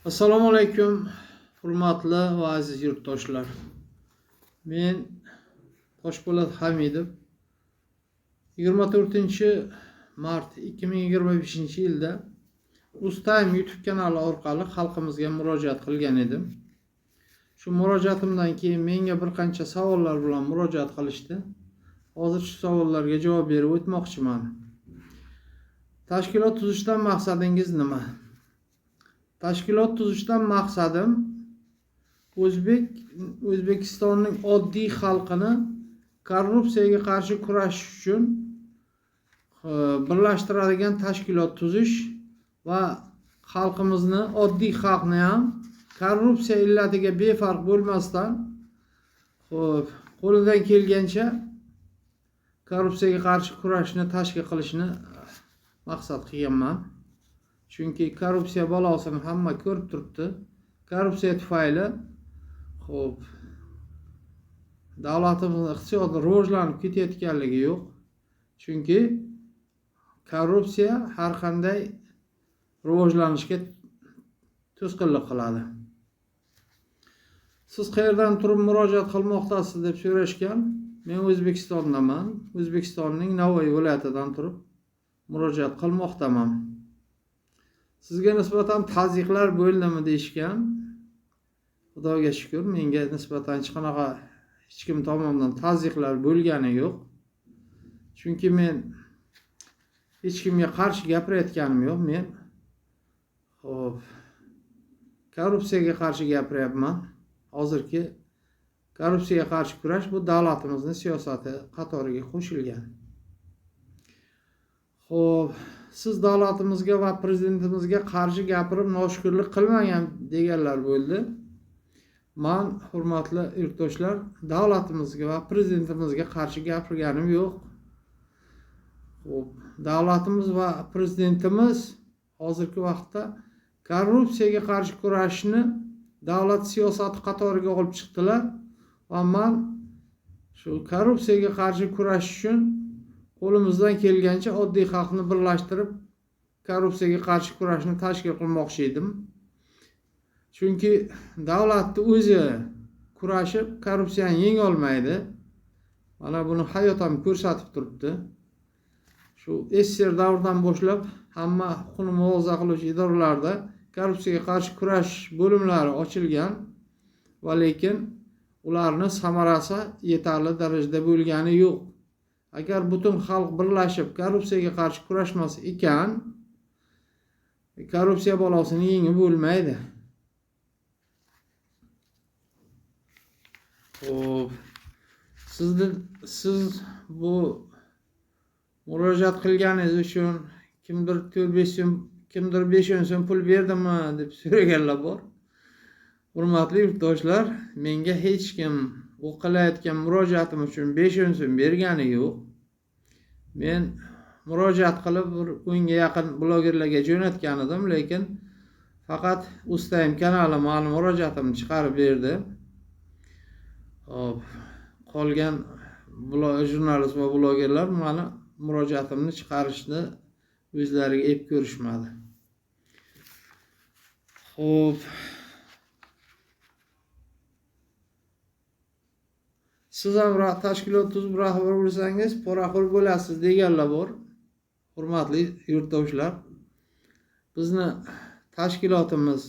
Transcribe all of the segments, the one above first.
Assalomu alaykum, hurmatli va aziz yurtdoshlar. Men Toshpo'lat Hamidov 24-mart 2025-yilda Uztime YouTube kanali orqali xalqimizga murojaat qilgan edim. Shu murojaatimdan keyin menga bir qancha savollar bilan murojaat qilishdi. Hozir shu savollarga javob berib o'tmoqchiman. Tashkilot tuzishdan maqsadingiz nima? Tashkilot tuzishdan maqsadim O'zbekistonning oddiy xalqini korrupsiyaga qarshi kurashish uchun birlashtiradigan tashkilot tuzish va xalqimizni, oddiy xalqni ham korrupsiya illatiga befarq bo'lmasdan qo'lidan kelgancha korrupsiyaga qarshi kurashni tashkil qilishni maqsad qilganman. Chunki korrupsiya balosini hamma ko'rib turibdi. Korrupsiya tufayli davlatimiz iqtisodiy rivojlanib ketayotganligi yo'q. Chunki korrupsiya har qanday rivojlanishga to'sqinlik qiladi. Siz qayerdan turib murojaat qilmoqdasiz deb so'rashgan. Men O'zbekistondaman. O'zbekistonning Navoiy viloyatidan turib murojaat qilmoqdaman. Sizga nisbatan tazyiqlar bo'ldimi deyishgan. Xudoga shukr, menga nisbatan hech kim tomonidan tazyiqlar bo'lgani yo'q. Chunki men hech kimga qarshi gapirayotganim yo'q. Men korrupsiyaga qarshi gapiryapman. Hozirgi korrupsiyaga qarshi kurash bu davlatimizning siyosati qatoriga qo'shilgan. Siz davlatimizga va prezidentimizga qarshi gapirib noshukrlik qilmagan deganlar bo'ldi. Men hurmatli yurtdoshlar, davlatimizga va prezidentimizga qarshi gapirganim yo'q. Davlatimiz va prezidentimiz hozirgi vaqtda korrupsiyaga qarshi kurashishni davlat siyosati qatoriga olib chiqdilar va men shu korrupsiyaga qarshi kurashish uchun qo'limizdan kelgancha oddiy xalqni birlashtirib korrupsiyaga qarshi kurashni tashkil qilmoqchi edim. Chunki davlatni o'zi kurashib korrupsiyani yenga olmaydi. Mana buni hayot ham ko'rsatib turibdi. Shu SSR davridan boshlab hamma huquqni muhofaza qiluvchi idoralarda korrupsiyaga qarshi kurash bo'limlari ochilgan va lekin ularni samarasi yetarli darajada bo'lgani yo'q. Agar butun xalq birlashib korrupsiyaga qarshi kurashmas ekan, korrupsiya balosini yengib bo'lmaydi. Siz bu murojaat qilganingiz uchun kimdir 4-5 so'm, kimdir 5 so'm pul berdimi deb so'raganlar bor. Hurmatli yurtdoshlar, menga hech kim bu qilayotgan murojaatim uchun 5 so'm bergani yo'q. Men murojaat qilib 10 ga yaqin blogerlarga jo'natgan edim, lekin faqat Uztime kanali meni murojaatimni chiqarib berdi. Qolgan jurnalist va blogerlar meni murojaatimni chiqarishni o'zlariga ep ko'rishmadi. Siz ham tashkilot tuzib rahbar bo'lsangiz, poraxo'r bo'lasiz deganlar bor. Hurmatli yurtdoshlar, bizni tashkilotimiz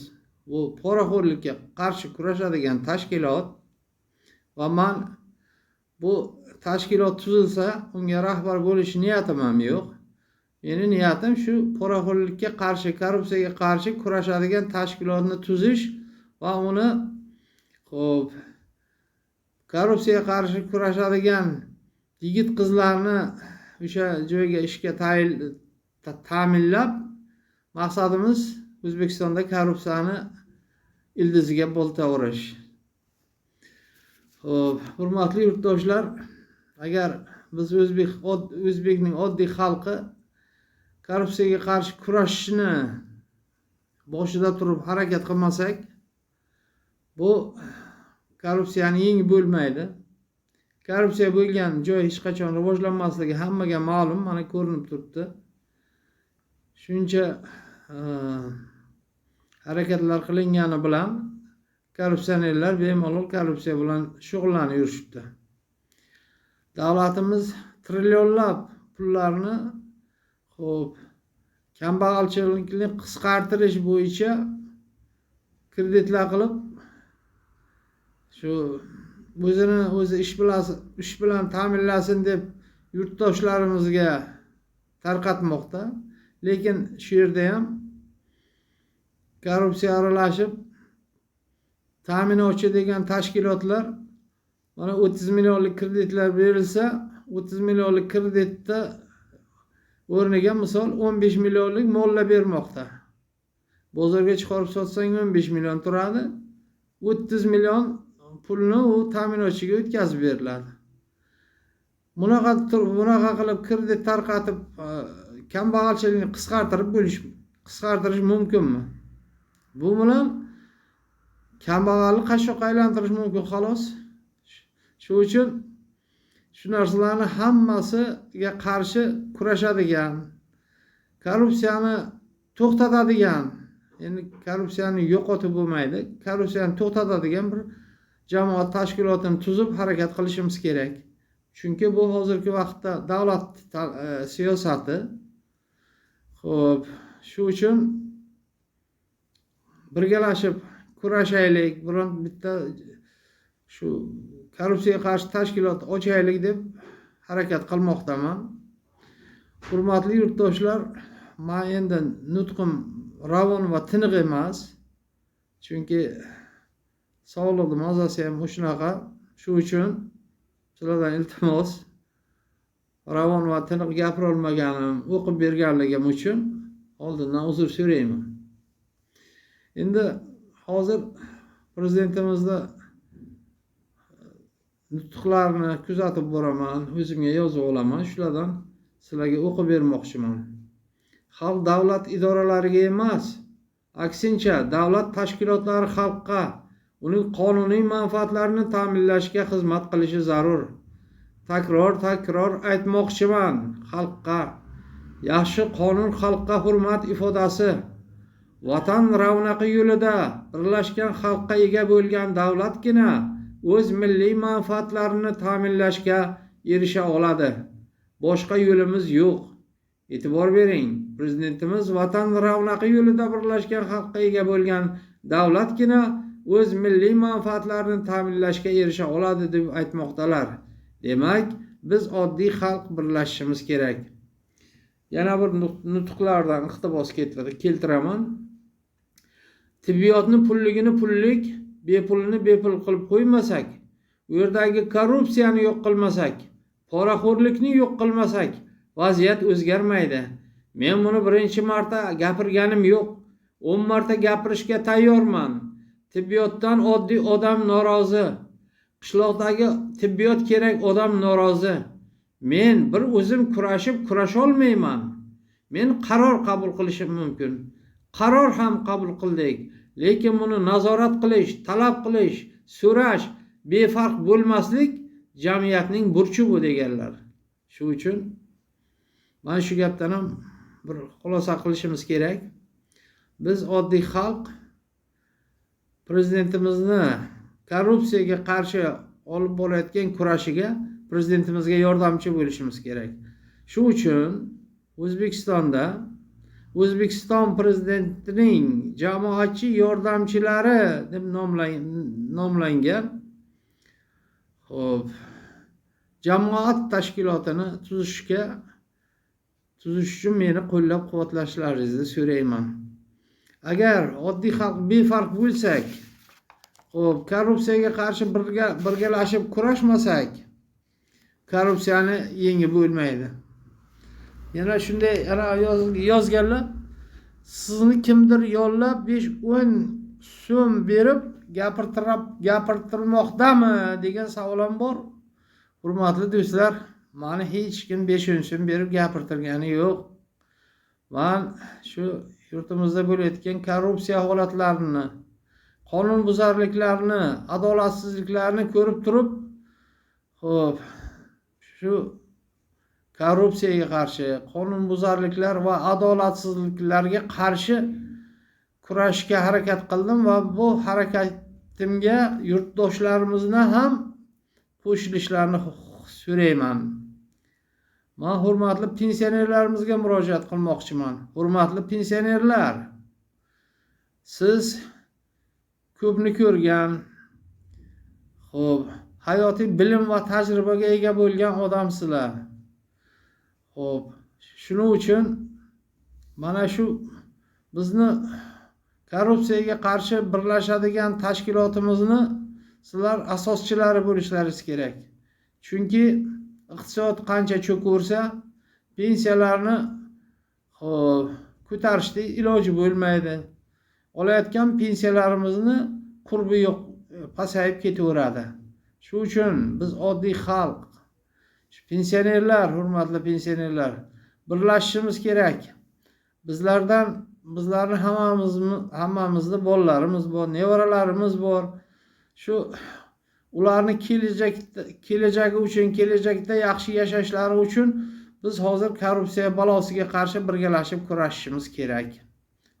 bu poraxo'rlikka qarshi kurashadigan tashkilot va men bu tashkilot tuzilsa, unga rahbar bo'lish niyatim ham yo'q. Meni niyatim shu poraxo'rlikka qarshi, korrupsiyaga qarshi kurashadigan tashkilotni tuzish va uni korrupsiyaga qarshi kurashadigan yigit-qizlarni o'sha joyga ishga ta'minlab, maqsadimiz O'zbekistonda korrupsiyani ildiziga bolta urish. Hurmatli yurtdoshlar, agar biz O'zbekning oddiy xalqi korrupsiyaga qarshi kurashishni boshida turib harakat qilmasak, bu korrupsiyani yengib bo'lmaydi. Korrupsiya bo'lgan joy hech qachon rivojlanmasligi hammaga ma'lum, mana ko'rinib turibdi. Shuncha harakatlar qilingani bilan korrupsionerlar bemalol korrupsiya bilan shug'ullanib yurishibdi. Davlatimiz trillionlab pullarni kambag'alchilikni qisqartirish bo'yicha kreditlar qilib, shu o'zini o'zi ish bilan ta'minlasin deb yurtdoshlarimizga tarqatmoqda. Lekin shu yerda ham korrupsiya aralashib, ta'minotchi degan tashkilotlar mana 30 millionlik kreditlar berilsa, 30 millionlik kreditda o'rniga misol 15 millionlik mo'lla bermoqda. Bozorga chiqarib sotsang 15 million turadi. 30 million pulni u ta'minotchiga o'tkazib beriladi. Bunaqa qilib kredit tarqatib kambag'alchilikni qisqartirish mumkinmi? Bu bilan kambag'alni qashshoqqa aylantirish mumkin xolos. Shu uchun shu narsalarni hammasiga qarshi kurashadigan, korrupsiyani to'xtatadigan, endi korrupsiyani yo'qotib bo'lmaydi, korrupsiyani to'xtatadigan bir jamoat tashkilotini tuzib harakat qilishimiz kerak. Chunki bu hozirgi vaqtda davlat siyosati. Xo'p, shu uchun birgalashib kurashaylik, biron bitta shu korrupsiyaga qarshi tashkilot ochaylik deb harakat qilmoqdaman. Hurmatli yurtdoshlar, men endi nutqim ravon va tiniq emas. Chunki sog'liqni mazasi ham shunaqa. Shu uchun sizlardan iltimos, ravon va tiniq gapira olmaganim, o'qib berganligim uchun oldindan uzr so'rayman. Endi hozir prezidentimizda nutqlarni kuzatib boraman, o'zimga yozib olaman, shulardan sizlarga o'qib bermoqchiman. Xalq davlat idoralariga emas, aksincha davlat tashkilotlari xalqqa, uning qonuniy manfaatlarini ta'minlashga xizmat qilishi zarur. Takror aytmoqchiman xalqqa. Yaxshi qonun xalqqa hurmat ifodasi. Vatan ravnaqi yo'lida birlashgan xalqqa ega bo'lgan davlatgina o'z milliy manfaatlarini ta'minlashga erisha oladi. Boshqa yo'limiz yo'q. E'tibor bering, prezidentimiz vatan ravnaqi yo'lida birlashgan xalqqa ega bo'lgan davlatgina o'z milliy manfaatlarini ta'minlashga erisha oladi deb aytmoqdalar. Demak, biz oddiy xalq birlashishimiz kerak. Yana bir nutqlardan iqtibos keltiraman. Tibbiyotni pulligini pullik, bepulini bepul qilib qo'ymasak, u yerdagi korrupsiyani yo'q qilmasak, poraxo'rlikni yo'q qilmasak, vaziyat o'zgarmaydi. Men buni birinchi marta gapirganim yo'q. 10 marta gapirishga tayyorman. Tibbiyotdan oddiy odam norozi. Qishloqdagi tibbiyot kerak odam norozi. Men bir o'zim kurasholmayman. Men qaror qabul qilishim mumkin. Qaror ham qabul qildik. Lekin buni nazorat qilish, talab qilish, so'rash, befarq bo'lmaslik jamiyatning burchi bu deganlar. Shu uchun mana shu gapdan ham bir xulosa qilishimiz kerak. Biz oddiy xalq prezidentimizni korrupsiyaga qarshi olib borayotgan kurashiga prezidentimizga yordamchi bo'lishimiz kerak. Shu uchun O'zbekistonda O'zbekiston prezidentining jamoatchi yordamchilari deb nomlangan jamoat tashkilotini tuzish uchun meni qo'llab-quvvatlashlaringizni so'rayman. Agar oddiy xalq befarq bo'lsak, korrupsiyaga qarshi birgalashib kurashmasak, korrupsiyani yengib bo'lmaydi. Yana shunday yozganlar, sizni kimdir yollab 5-10 so'm berib gapirtirmoqdami degan savolim bor. Hurmatli do'stlar, meni hech kim 5 so'm berib gapirtirgani yo'q. Men shu yurtimizda bo'layotgan korrupsiya holatlarini, qonunbuzarliklarni, adolatsizliklarni ko'rib turib, shu korrupsiyaga qarshi, qonunbuzarliklar va adolatsizliklarga qarshi kurashga harakat qildim va bu harakatimga yurtdoshlarimizni ham qo'shilishlarini so'rayman. Men hurmatli pensionerlarimizga murojaat qilmoqchiman. Hurmatli pensionerlar, siz ko'pni ko'rgan, xo'p, hayotiy bilim va tajribaga ega bo'lgan odamsizlar. Xo'p, shuning uchun mana shu bizni korrupsiyaga qarshi birlashadigan tashkilotimizni sizlar asoschilari bo'lishlaringiz kerak. Chunki iqtisod qancha cho'kaversa, pensiyalarni ko'tarishda iloji bo'lmaydi. Olayotgan pensiyalarimizni qurbi yo'q, pasayib ketaveradi. Shuning uchun biz oddiy xalq, pensionerlar, hurmatli pensionerlar, birlashishimiz kerak. Bizlarni hammamizni bolalarimiz bor, nevaralarimiz bor. Shu ularni kelajagi uchun, kelajakda yaxshi yashashlari uchun biz hozir korrupsiya balosiga qarshi birgalashib kurashishimiz kerak.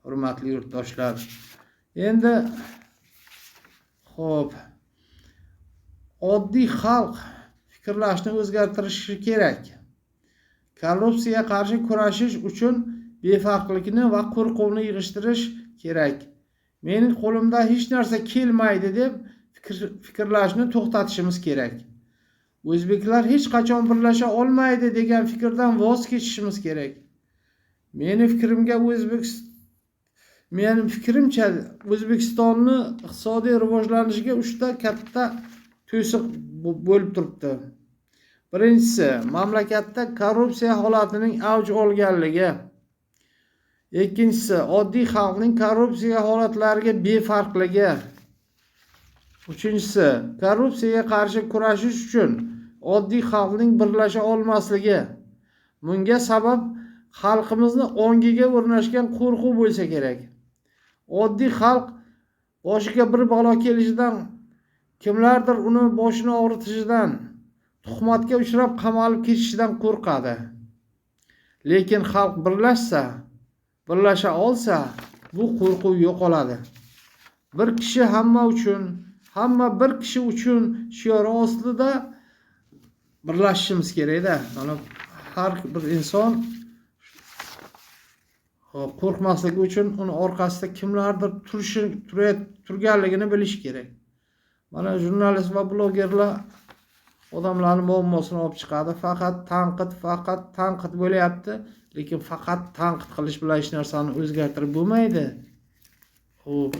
Hurmatli yurtdoshlar. Endi xo'p, oddiy xalq fikrlashni o'zgartirishi kerak. Korrupsiyaga qarshi kurashish uchun befarqlikni va qo'rquvni yig'ishtirish kerak. Mening qo'limda hech narsa kelmaydi deb fikrlashni to'xtatishimiz kerak. O'zbeklar hech qachon birlasha olmaydi degan fikrdan voz kechishimiz kerak. Mening fikrimcha O'zbekistonni iqtisodiy rivojlanishiga 3 ta katta to'siq bo'lib turibdi. Birinchisi, mamlakatda korrupsiya holatining avj olganligi. Ikkinchisi, oddiy xalqning korrupsiya holatlariga befarqligi. Uchinchisi, korrupsiyaga qarshi kurashish uchun oddiy xalqning birlasha olmasligi. Bunga sabab xalqimizni ongiga o'rnashgan qo'rquv bo'lsa kerak. Oddiy xalq boshiga bir balo kelishidan, kimlardir uni boshini og'ritishidan, tuhmatga uchrab qamalib ketishidan qo'rqadi. Lekin xalq birlasha olsa, bu qo'rquv yo'qoladi. Bir kishi hamma uchun, hamma bir kishi uchun shiori ostida birlashishimiz kerak-da. Mana har bir inson qo'rqmasligi uchun uni orqasida kimlardir turganligini bilish kerak. Mana jurnalist va blogerlar odamlarning muammosini olib chiqadi. Faqat tanqid bo'lyapti, lekin faqat tanqid qilish bilan hech narsani o'zgartirib bo'lmaydi. Xo'p,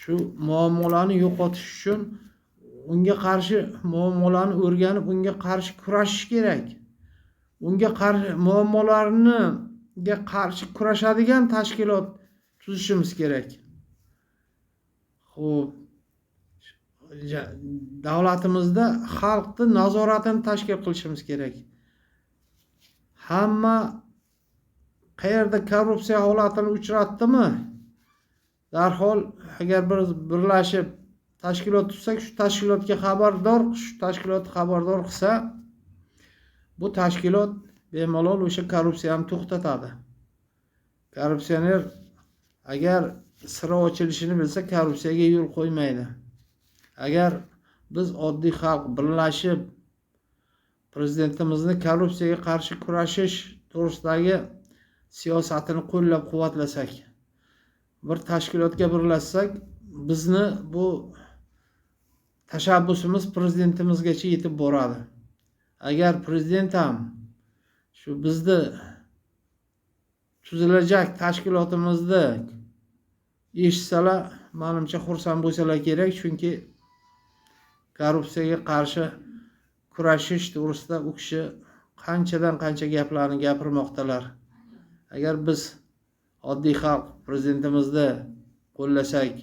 shu muammolarni yo'qotish uchun unga qarshi muammolarni o'rganib, unga qarshi kurashish kerak. Unga qarshi muammolarga qarshi kurashadigan tashkilot tuzishimiz kerak. Xo'p, davlatimizda xalqning nazoratini tashkil qilishimiz kerak. Hamma qayerda korrupsiya holatini uchratdimi, darhol agar biz birlashib tashkilot tuzsak, shu tashkilotga xabardor qilsa, bu tashkilot bemalol o'sha korrupsiyani to'xtatadi. Korrupsioner agar siri ochilishini bilsa, korrupsiyaga yo'l qo'ymaydi. Agar biz oddiy xalq birlashib prezidentimizni korrupsiyaga qarshi kurashish to'g'risidagi siyosatini qo'llab-quvvatlasak, bir tashkilotga birlashsak, bizni bu tashabbusimiz prezidentimizgacha yetib boradi. Agar prezident ham shu bizni tuzilajak tashkilotimizni eshitsalar, menimcha xursand bo'lsalar kerak, chunki korrupsiyaga qarshi kurashish to'g'risida u kishi qanchadan qancha gaplarni gapirmoqdalar. Agar biz oddiy xalq prezidentimizni qo'llasak,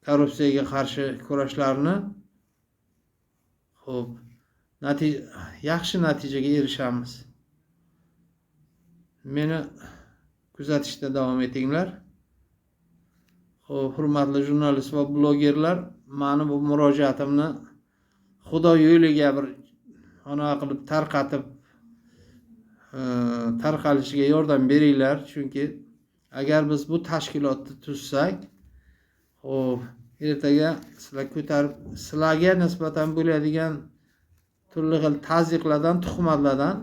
korrupsiyaga qarshi kurashlarni, xo'p, yaxshi natijaga erishamiz. Meni kuzatishda davom etinglar. Xo'p, hurmatli jurnalist va blogerlar, meni bu murojaatimni Xudo yo'liga bir qilib tarqalishiga yordam beringlar, chunki agar biz bu tashkilotni tuzsak, xo'p, ertaga sizlarga nisbatan bo'ladigan turli xil tazyiqlardan, tuhmatlardan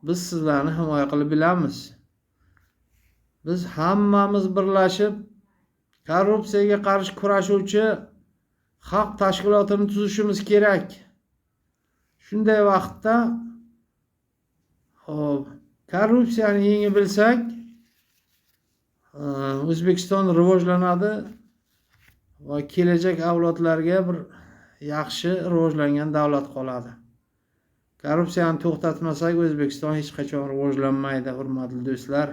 biz sizlarni himoya qilib bilamiz. Biz hammamiz birlashib korrupsiyaga qarshi kurashuvchi xalq tashkilotini tuzishimiz kerak. Shunday vaqtda hop, korrupsiyani yengib bilsak, O'zbekiston rivojlanadi va kelajak avlodlarga bir yaxshi rivojlangan davlat qoladi. Korrupsiyani to'xtatmasak, O'zbekiston hech qachon rivojlanmaydi, hurmatli do'stlar.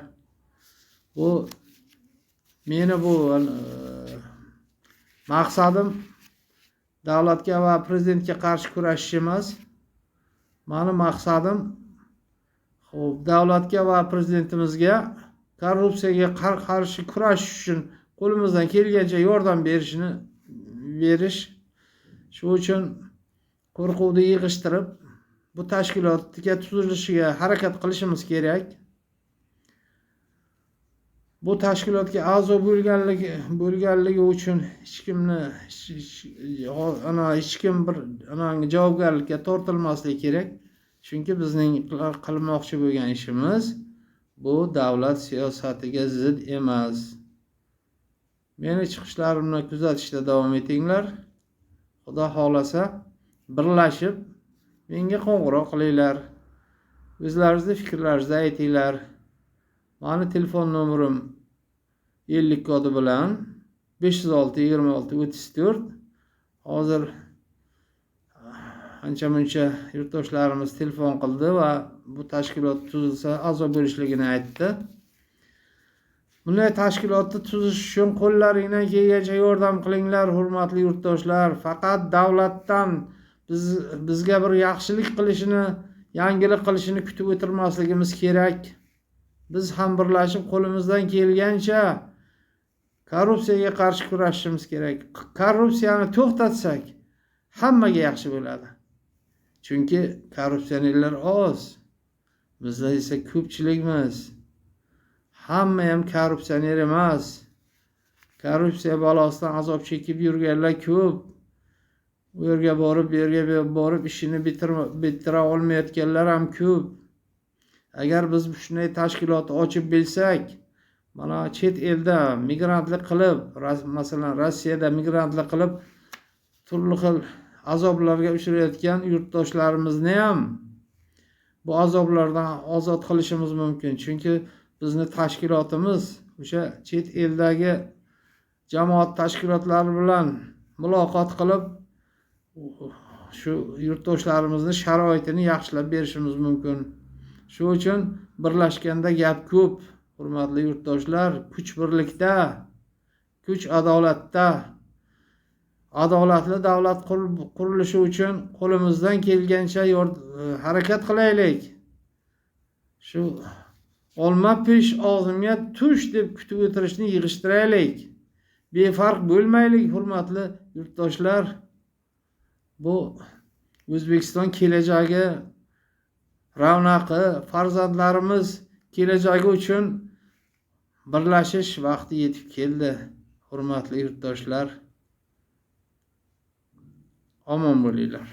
Meni bu maqsadim davlatga va prezidentga qarshi kurashish emas. Mani maqsadim davlatga va prezidentimizga korrupsiyaga qarshi kurashish uchun qo'limizdan kelgancha yordam berish. Shu uchun qo'rquvni yig'ishtirib bu tashkilotga tuzilishiga harakat qilishimiz kerak. Bu tashkilotga a'zo bo'lganligi uchun hech kim bir javobgarlikka tortilmasligi kerak. Chunki bizning qilmoqchi bo'lgan ishimiz bu davlat siyosatiga zid emas. Meni chiqishlarimni kuzatishda davom etinglar. Xudo xolasa birlashib menga qo'ng'iroq qilinglar. O'zlaringizni fikrlaringizni aytinglar. Mani telefon nomerim 50 kodi bilan 506 26 34. Hozir ancha-muncha yurtdoshlarimiz telefon qildi va bu tashkilot tuzilsa a'zo bo'lishligini aytdi. Bunday tashkilotni tuzish uchun qo'llaringdan kelgancha yordam qilinglar, hurmatli yurtdoshlar. Faqat davlatdan bizga bir yaxshilik qilishini, yangilik qilishini kutib o'tirmasligimiz kerak. Biz ham birlashib qo'limizdan kelgancha korrupsiyaga qarshi kurashishimiz kerak. Korrupsiyani to'xtatsak, hammaga yaxshi bo'ladi. Chunki korrupsionerlar oz. Bizda esa ko'pchilikmiz. Hamma ham korrupsioner emas. Korrupsiya balosidan azob chekib yurganlar ko'p. U yerga borib, bu yerga borib ishini bitira olmayotganlar ham ko'p. Agar biz shunday tashkilot ochib bilsak, mana chet elda migrantlik qilib, masalan Rossiyada migrantlik qilib turli xil azoblarga uchrayotgan yurtdoshlarimizni ham bu azoblardan ozod qilishimiz mumkin. Chunki bizni tashkilotimiz o'sha chet eldagi jamoat tashkilotlari bilan muloqot qilib shu yurtdoshlarimizni sharoitini yaxshilab berishimiz mumkin. Shu uchun birlashganda gap ko'p, hurmatli yurtdoshlar. Kuch birlikda, kuch adolatda. Adolatli davlat qurilishi uchun qo'limizdan kelgancha harakat qilaylik. Shu olma pish og'zimga tush deb kutib o'tirishni yig'ishtiraylik. Befarq bo'lmaylik, hurmatli yurtdoshlar. Bu O'zbekiston kelajagi, ravnaqi, farzandlarimiz kelajagi uchun birlashish vaqti yetib keldi, hurmatli yurtdoshlar. Omon bo'linglar.